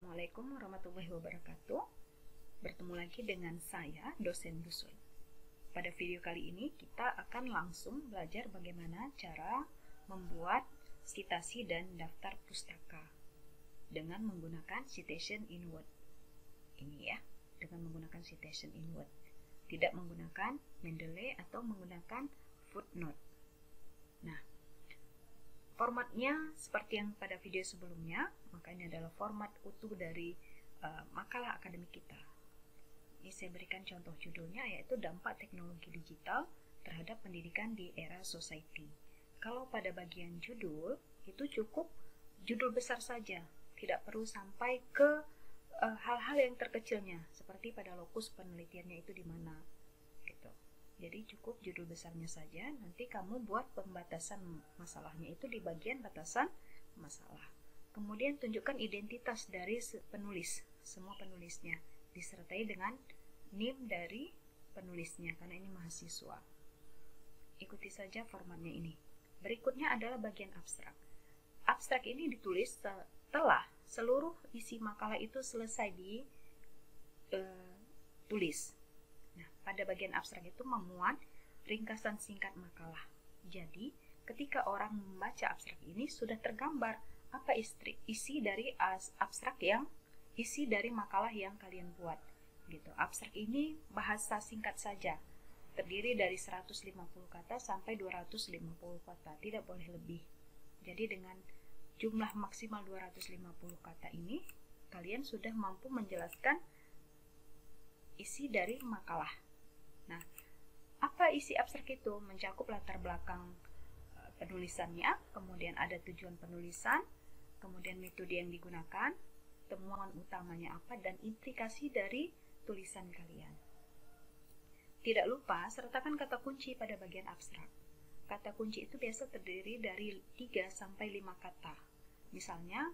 Assalamualaikum warahmatullahi wabarakatuh. Bertemu lagi dengan saya, dosen Busul. Pada video kali ini kita akan langsung belajar bagaimana cara membuat citasi dan daftar pustaka dengan menggunakan citation in Word. Ini ya, dengan menggunakan citation in Word. Tidak menggunakan Mendeley atau menggunakan footnote. Nah, formatnya seperti yang pada video sebelumnya, maka ini adalah format utuh dari makalah akademik kita. Ini saya berikan contoh judulnya, yaitu dampak teknologi digital terhadap pendidikan di era society. Kalau pada bagian judul, itu cukup judul besar saja, tidak perlu sampai ke hal-hal yang terkecilnya, seperti pada lokus penelitiannya itu di mana, gitu. Jadi cukup judul besarnya saja, nanti kamu buat pembatasan masalahnya itu di bagian batasan masalah. Kemudian tunjukkan identitas dari penulis, semua penulisnya, disertai dengan NIM dari penulisnya, karena ini mahasiswa. Ikuti saja formatnya ini. Berikutnya adalah bagian abstrak. Abstrak ini ditulis setelah seluruh isi makalah itu selesai ditulis. Nah, pada bagian abstrak itu memuat ringkasan singkat makalah. Jadi, ketika orang membaca abstrak ini sudah tergambar apa isi dari abstrak isi dari makalah yang kalian buat. Gitu. Abstrak ini bahasa singkat saja, terdiri dari 150 kata sampai 250 kata, tidak boleh lebih. Jadi dengan jumlah maksimal 250 kata ini, kalian sudah mampu menjelaskan isi dari makalah. Nah, apa isi abstrak itu? Mencakup latar belakang penulisannya, kemudian ada tujuan penulisan, kemudian metode yang digunakan, temuan utamanya apa, dan implikasi dari tulisan kalian. Tidak lupa sertakan kata kunci pada bagian abstrak. Kata kunci itu biasa terdiri dari 3 sampai 5 kata. Misalnya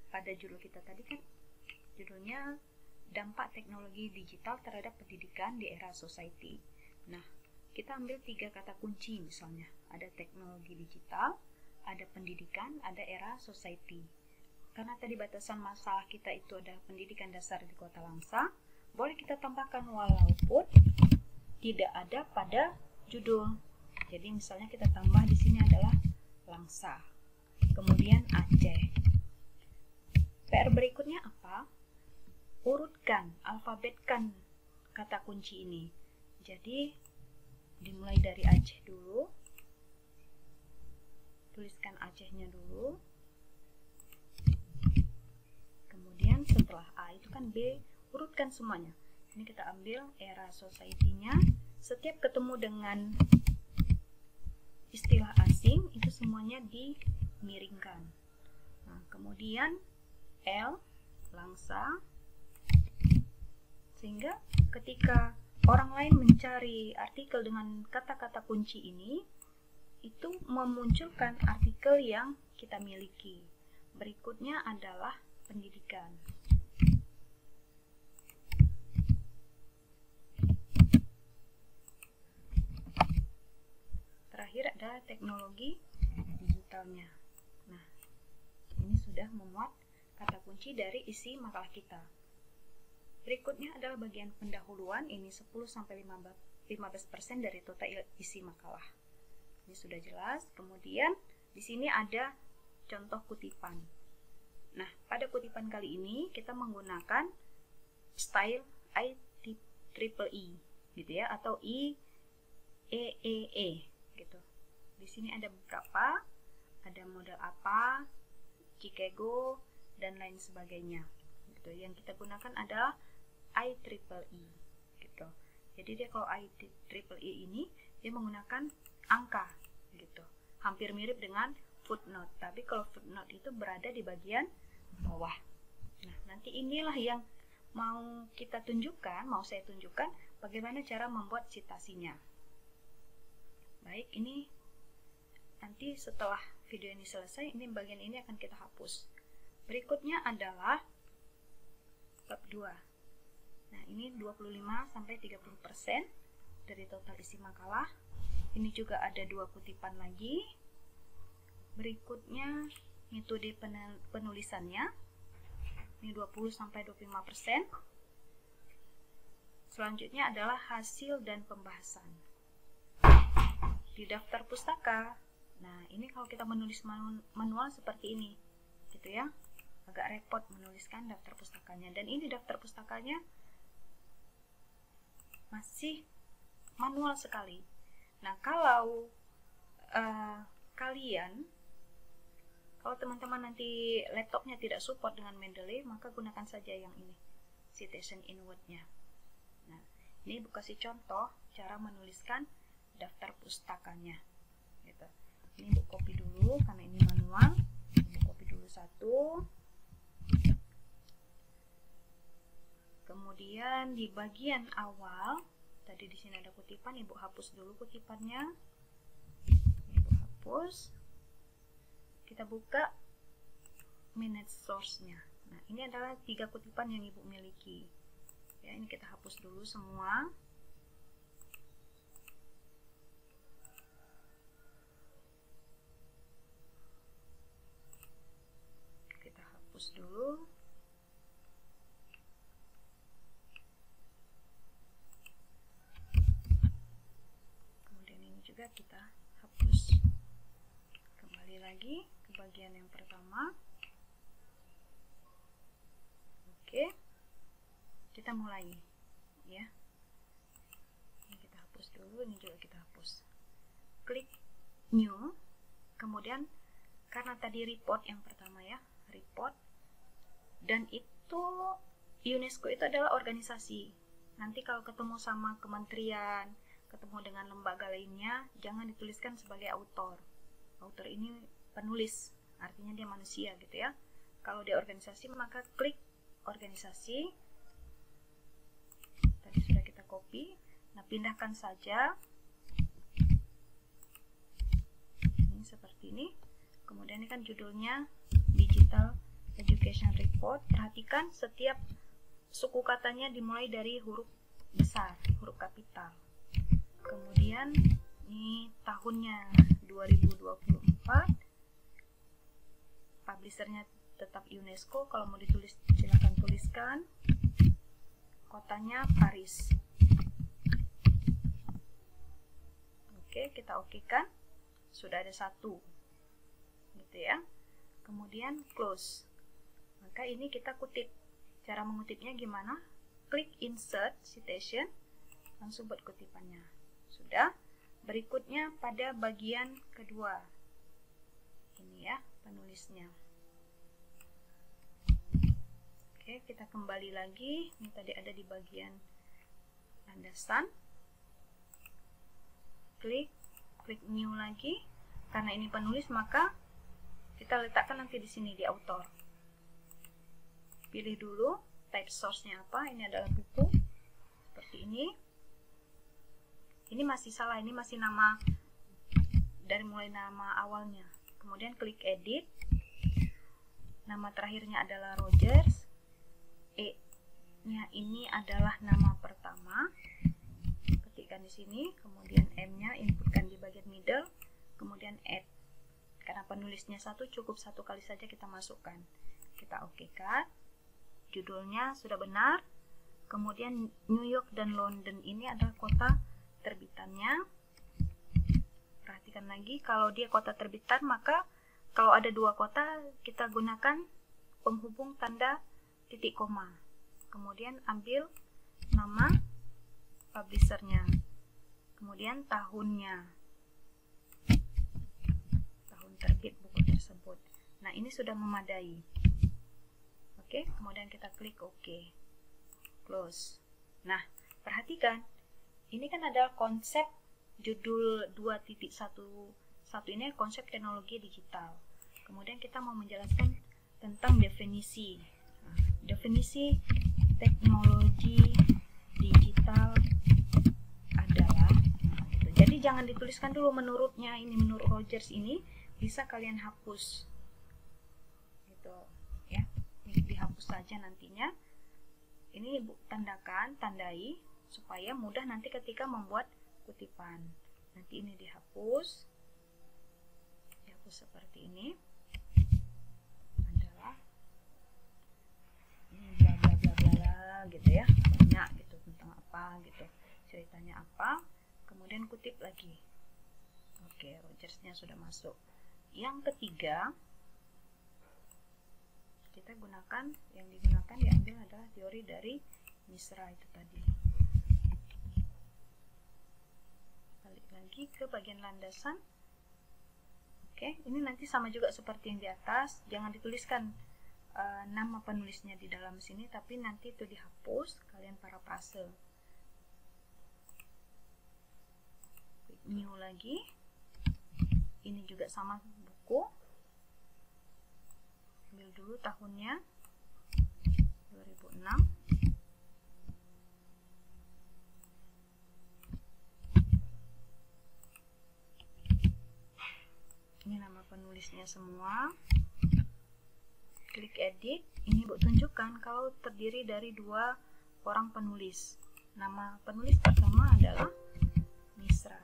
pada judul kita tadi kan judulnya dampak teknologi digital terhadap pendidikan di era society. Nah, kita ambil 3 kata kunci misalnya. Ada teknologi digital, ada pendidikan, ada era society. Karena tadi batasan masalah kita itu adalah pendidikan dasar di Kota Langsa, boleh kita tambahkan walaupun tidak ada pada judul. Jadi misalnya kita tambah di sini adalah Langsa, kemudian Aceh. PR berikutnya apa? Urutkan, alfabetkan kata kunci ini. Jadi dimulai dari Aceh dulu, tuliskan Acehnya dulu, kemudian setelah A itu kan B, urutkan semuanya. Ini kita ambil era society-nya, setiap ketemu dengan istilah asing itu semuanya dimiringkan. Nah, kemudian L, Langsa, sehingga ketika orang lain mencari artikel dengan kata-kata kunci ini, itu memunculkan artikel yang kita miliki. Berikutnya adalah pendidikan. Terakhir adalah teknologi digitalnya. Nah, ini sudah memuat kata kunci dari isi makalah kita. Berikutnya adalah bagian pendahuluan, ini 10-15% dari total isi makalah. Ini sudah jelas. Kemudian di sini ada contoh kutipan. Nah, pada kutipan kali ini kita menggunakan style IEEE gitu ya, atau IEEE gitu. Di sini ada beberapa, ada model apa, Chicago dan lain sebagainya. Gitu. Yang kita gunakan adalah IEEE gitu. Jadi dia kalau IEEE ini dia menggunakan angka gitu. Hampir mirip dengan footnote, tapi kalau footnote itu berada di bagian bawah. Nah, nanti inilah yang mau kita tunjukkan, mau saya tunjukkan bagaimana cara membuat citasinya. Baik, ini nanti setelah video ini selesai, ini bagian ini akan kita hapus. Berikutnya adalah bab 2. Nah, ini 25-30% dari total isi makalah. Ini juga ada 2 kutipan lagi. Berikutnya metode penulisannya. Ini 20-25%. Selanjutnya adalah hasil dan pembahasan. Di daftar pustaka, nah ini kalau kita menulis manual seperti ini, gitu ya, agak repot menuliskan daftar pustakanya. Dan ini daftar pustakanya masih manual sekali. Nah, kalau kalau teman-teman nanti laptopnya tidak support dengan Mendeley, maka gunakan saja yang ini, citation inward-nya. Nah, ini Ibu kasih contoh cara menuliskan daftar pustakanya. Gitu. Ini Ibu copy dulu karena ini manual. Ibu copy dulu satu. Kemudian di bagian awal, tadi di sini ada kutipan, Ibu hapus dulu kutipannya. Ibu hapus. Kita buka manage source-nya. Nah, ini adalah 3 kutipan yang Ibu miliki. Ya, ini kita hapus dulu semua. Kita hapus dulu. Kemudian ini juga kita hapus. Kembali lagi ke bagian yang pertama. Oke. Kita mulai, ya. Ini kita hapus dulu, ini juga kita hapus. Klik new, kemudian karena tadi report yang pertama ya, report, dan itu UNESCO itu adalah organisasi. Nanti kalau ketemu sama kementerian, ketemu dengan lembaga lainnya, jangan dituliskan sebagai autor. Autor ini penulis, artinya dia manusia gitu ya. Kalau dia organisasi, maka klik organisasi. Tadi sudah kita copy. Nah, pindahkan saja. Ini seperti ini. Kemudian ini kan judulnya Digital Education Report. Perhatikan setiap suku katanya dimulai dari huruf besar, huruf kapital. Kemudian ini tahunnya 2024. Publishernya tetap UNESCO. Kalau mau ditulis silakan tuliskan. Kotanya Paris. Oke, kita okekan. Sudah ada 1, gitu ya. Kemudian close. Maka ini kita kutip. Cara mengutipnya gimana? Klik insert citation, langsung buat kutipannya. Sudah. Berikutnya pada bagian kedua. Ini ya penulisnya. Oke, kita kembali lagi. Ini tadi ada di bagian landasan. Klik new lagi. Karena ini penulis, maka kita letakkan nanti di sini di author. Pilih dulu type source-nya apa. Ini adalah buku. Seperti ini. Ini masih salah, ini masih nama dari mulai nama awalnya. Kemudian klik edit. Nama terakhirnya adalah Rogers. E-nya ini adalah nama pertama. Ketikkan di sini, kemudian M-nya inputkan di bagian middle, kemudian add. Karena penulisnya 1, cukup 1 kali saja kita masukkan. Kita okekan. Judulnya sudah benar. Kemudian New York dan London ini adalah kota terbitannya. Perhatikan lagi, kalau dia kota terbitan, maka kalau ada 2 kota, kita gunakan penghubung tanda titik koma. Kemudian ambil nama publishernya. Kemudian tahunnya. Tahun terbit buku tersebut. Nah, ini sudah memadai. Oke, kemudian kita klik OK. Close. Nah, perhatikan. Ini kan ada konsep judul 2.11 ini konsep teknologi digital. Kemudian kita mau menjelaskan tentang definisi. Nah, definisi teknologi digital adalah gitu. Jadi jangan dituliskan dulu menurutnya, ini menurut Rogers ini, bisa kalian hapus. Gitu ya. Ini dihapus saja nantinya. Ini Ibu tandai supaya mudah nanti ketika membuat kutipan. Nanti ini dihapus seperti ini adalah ceritanya apa, kemudian kutip lagi. Oke, Rogersnya sudah masuk. Yang ketiga, kita gunakan, yang digunakan diambil adalah teori dari Misra itu tadi. Balik lagi ke bagian landasan. Oke, ini nanti sama juga seperti yang di atas, jangan dituliskan nama penulisnya di dalam sini, tapi nanti itu dihapus, kalian parafrase. New lagi, ini juga sama buku, ambil dulu tahunnya 2006. Ini nama penulisnya semua. Klik edit. Ini Bu tunjukkan kalau terdiri dari 2 orang penulis. Nama penulis pertama adalah Misra.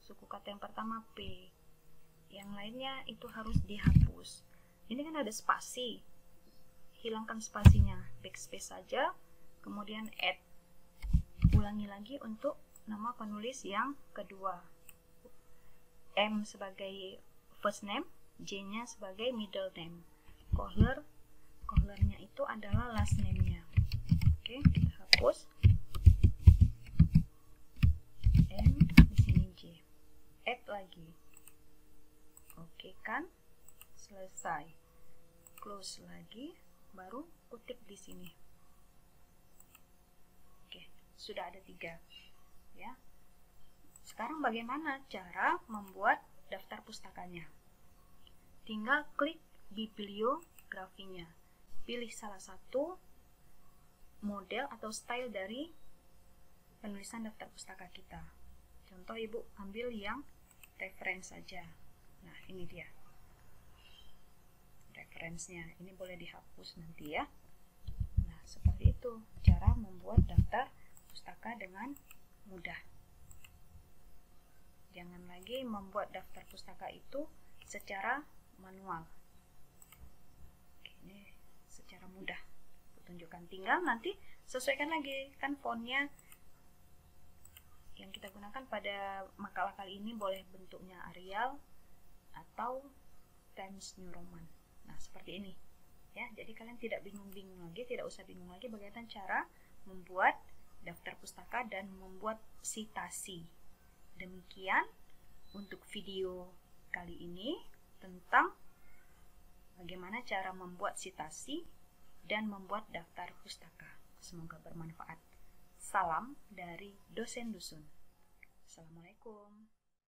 Suku kata yang pertama P. Yang lainnya itu harus dihapus. Ini kan ada spasi. Hilangkan spasinya. Backspace saja. Kemudian add. Ulangi lagi untuk nama penulis yang kedua. M sebagai first name, J-nya sebagai middle name. Kohlernya itu adalah last name-nya. Oke, kita hapus. M di sini J. Add lagi. Oke kan? Selesai. Close lagi, baru kutip di sini. Oke, sudah ada 3. Ya. Sekarang bagaimana cara membuat daftar pustakanya? Tinggal klik bibliografinya. Pilih salah satu model atau style dari penulisan daftar pustaka kita. Contoh Ibu ambil yang reference saja. Nah, ini dia. Referensinya. Ini boleh dihapus nanti ya. Nah, seperti itu cara membuat daftar pustaka dengan mudah. Jangan lagi membuat daftar pustaka itu secara manual. Oke, ini secara mudah tunjukkan. Tinggal nanti sesuaikan lagi, kan fontnya yang kita gunakan pada makalah kali ini boleh bentuknya Arial atau Times New Roman. Nah, seperti ini ya. Jadi kalian tidak bingung-bingung lagi, tidak usah bingung lagi bagaimana cara membuat daftar pustaka dan membuat sitasi. Demikian untuk video kali ini tentang bagaimana cara membuat sitasi dan membuat daftar pustaka. Semoga bermanfaat. Salam dari Dosen Dusun. Assalamualaikum.